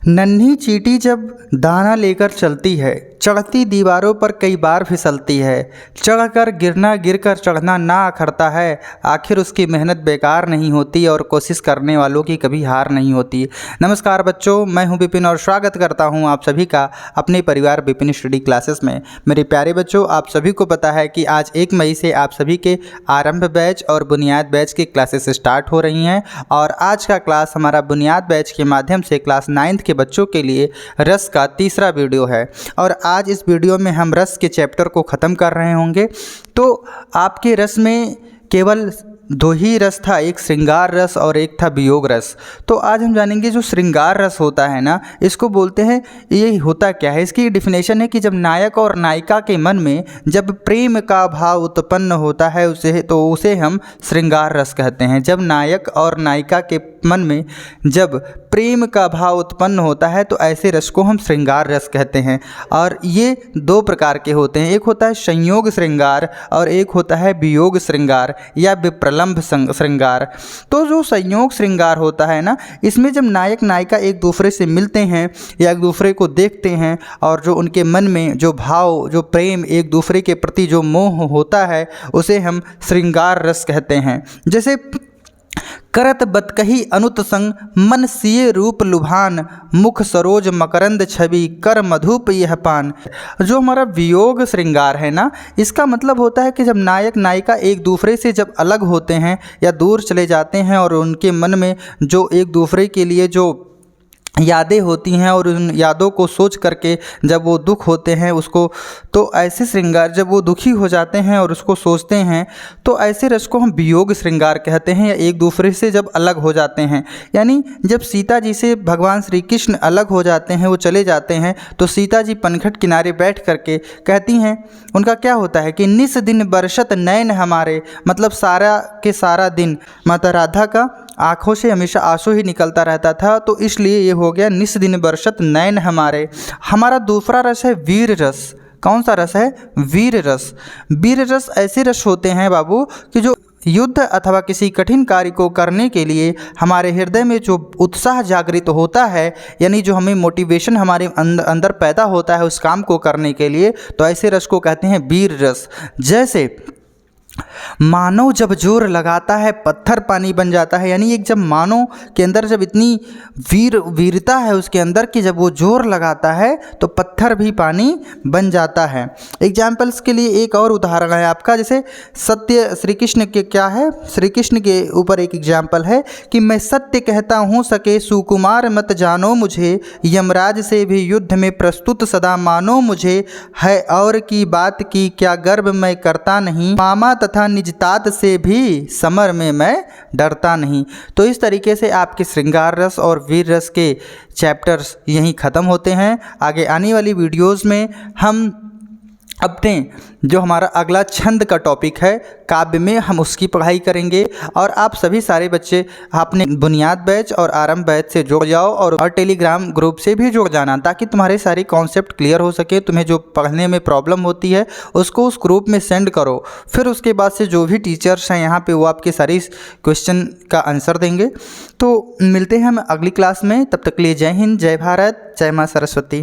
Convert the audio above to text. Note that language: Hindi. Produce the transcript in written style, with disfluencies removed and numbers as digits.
नन्ही चींटी जब दाना लेकर चलती है, चढ़ती दीवारों पर कई बार फिसलती है। चढ़कर गिरना, गिरकर चढ़ना ना अखरता है। आखिर उसकी मेहनत बेकार नहीं होती और कोशिश करने वालों की कभी हार नहीं होती। नमस्कार बच्चों, मैं हूं विपिन और स्वागत करता हूं आप सभी का अपने परिवार विपिन स्टडी क्लासेस में। मेरे प्यारे बच्चों, आप सभी को पता है कि आज 1 मई से आप सभी के आरंभ बैच और बुनियाद बैच की क्लासेस स्टार्ट हो रही हैं और आज का क्लास हमारा बुनियाद बैच के माध्यम से क्लास 9th के बच्चों के लिए रस का तीसरा वीडियो है। और आज इस वीडियो में हम रस के चैप्टर को ख़त्म कर रहे होंगे। तो आपके रस में केवल 2 ही रस था, एक श्रृंगार रस और एक था वियोग रस। तो आज हम जानेंगे जो श्रृंगार रस होता है ना, इसको बोलते हैं, ये होता क्या है। इसकी डिफिनेशन है कि जब नायक और नायिका के मन में जब प्रेम का भाव उत्पन्न होता है उसे हम श्रृंगार रस कहते हैं। जब नायक और नायिका के मन में जब प्रेम का भाव उत्पन्न होता है तो ऐसे रस को हम श्रृंगार रस कहते हैं। और ये 2 प्रकार के होते हैं, एक होता है संयोग श्रृंगार और एक होता है वियोग श्रृंगार या विप्रलंभ श्रृंगार। तो जो संयोग श्रृंगार होता है ना, इसमें जब नायक नायिका एक दूसरे से मिलते हैं या एक दूसरे को देखते हैं और जो उनके मन में जो भाव, जो प्रेम, एक दूसरे के प्रति जो मोह होता है, उसे हम श्रृंगार रस कहते हैं। जैसे करत बतकही अनुत संग, मन सिए रूप लुभान, मुख सरोज मकरंद छवि, कर मधुप यह पान। जो हमारा वियोग श्रृंगार है ना, इसका मतलब होता है कि जब नायक नायिका एक दूसरे से जब अलग होते हैं या दूर चले जाते हैं और उनके मन में जो एक दूसरे के लिए जो यादें होती हैं और उन यादों को सोच करके जब वो दुख होते हैं उसको, तो ऐसे श्रृंगार, जब वो दुखी हो जाते हैं और उसको सोचते हैं तो ऐसे रस को हम वियोग श्रृंगार कहते हैं, या एक दूसरे से जब अलग हो जाते हैं। यानी जब सीता जी से भगवान श्री कृष्ण अलग हो जाते हैं, वो चले जाते हैं, तो सीता जी पनघट किनारे बैठ करके कहती हैं, उनका क्या होता है कि निस दिन बरसत नैन हमारे, मतलब सारा के सारा दिन माता राधा का आँखों से हमेशा आंसू ही निकलता रहता था, तो इसलिए ये हो गया निस दिन बरसत नैन हमारे। हमारा दूसरा रस है वीर रस। कौन सा रस है? वीर रस। वीर रस ऐसे रस होते हैं बाबू कि जो युद्ध अथवा किसी कठिन कार्य को करने के लिए हमारे हृदय में जो उत्साह जागृत होता है, यानी जो हमें मोटिवेशन हमारे अंदर पैदा होता है उस काम को करने के लिए, तो ऐसे रस को कहते हैं वीर रस। जैसे मानव जब जोर लगाता है पत्थर पानी बन जाता है, यानी एक जब मानव के अंदर जब इतनी वीरता है उसके अंदर कि जब वो जोर लगाता है तो पत्थर भी पानी बन जाता है। एग्जाम्पल्स के लिए एक और उदाहरण है आपका, जैसे सत्य श्री कृष्ण के क्या है, श्री कृष्ण के ऊपर एक एग्जाम्पल है कि मैं सत्य कहता हूँ सके सुकुमार मत जानो मुझे, यमराज से भी युद्ध में प्रस्तुत सदा मानो मुझे, है और की बात की क्या गर्व मैं करता नहीं, मामा तथा निजतात से भी समर में मैं डरता नहीं। तो इस तरीके से आपके श्रृंगार रस और वीर रस के चैप्टर्स यहीं ख़त्म होते हैं। आगे आने वाली वीडियोस में हम अपने जो हमारा अगला छंद का टॉपिक है काव्य में, हम उसकी पढ़ाई करेंगे। और आप सभी सारे बच्चे अपने बुनियाद बैच और आरंभ बैच से जुड़ जाओ और टेलीग्राम ग्रुप से भी जुड़ जाना, ताकि तुम्हारे सारे कॉन्सेप्ट क्लियर हो सके। तुम्हें जो पढ़ने में प्रॉब्लम होती है उसको उस ग्रुप में सेंड करो, फिर उसके बाद से जो भी टीचर्स हैं यहाँ पे वो आपके सारी क्वेश्चन का आंसर देंगे। तो मिलते हैं हम अगली क्लास में, तब तक के लिए जय हिंद, जय भारत, जय माँ सरस्वती।